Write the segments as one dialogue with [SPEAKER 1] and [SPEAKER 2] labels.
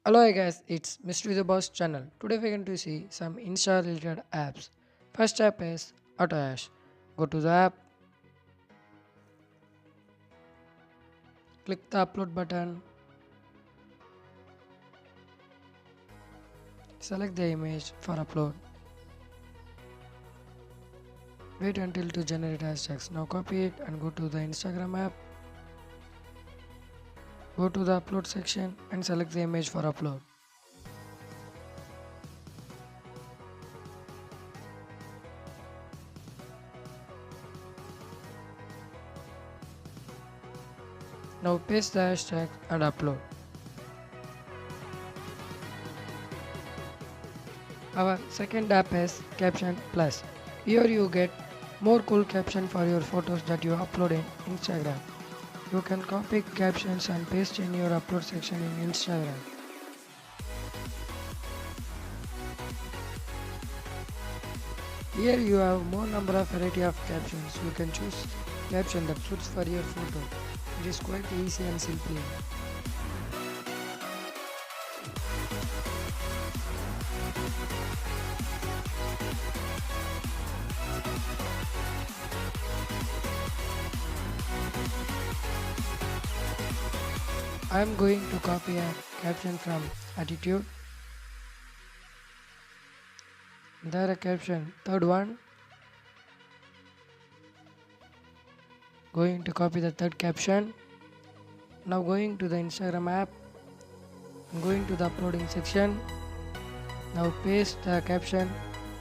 [SPEAKER 1] Hello guys, it's Mystery the Boss channel. Today we're going to see some Insta related apps. First app is AutoAsh. Go to the app, click the upload button, select the image for upload. Wait until to generate hashtags. Now copy it and go to the Instagram app. Go to the upload section and select the image for upload. Now paste the hashtag and upload. Our second app is Caption Plus. Here you get more cool caption for your photos that you upload in Instagram. You can copy captions and paste in your upload section in Instagram. Here you have more number of variety of captions. You can choose caption that suits for your photo. It is quite easy and simple. I am going to copy a caption from Attitude. There a caption, third one. Going to copy the third caption. Now going to the Instagram app. Going to the uploading section. Now paste the caption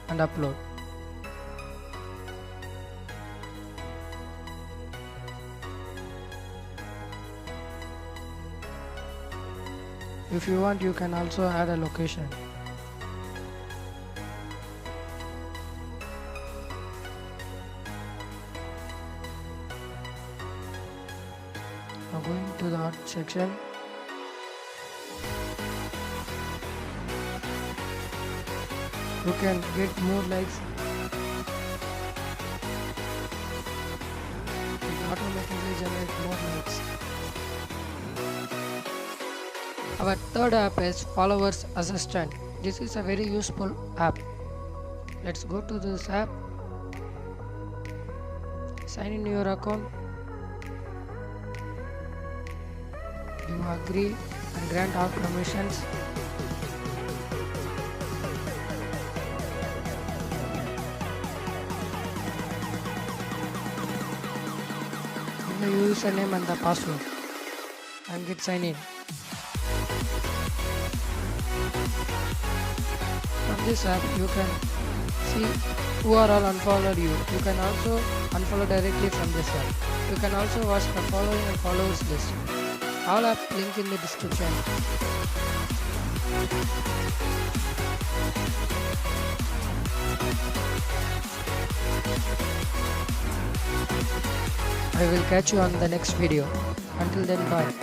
[SPEAKER 1] and upload. If you want, you can also add a location. Now going to the art section. You can get more likes. It automatically generates more likes. Our third app is Followers Assistant. This is a very useful app. Let's go to this app. Sign in your account. You agree and grant all permissions. Give the username and the password and get sign in. From this app you can see who are all unfollowed you. You can also unfollow directly from this app. You can also watch the following and followers list. All app link in the description. I will catch you on the next video. Until then, bye.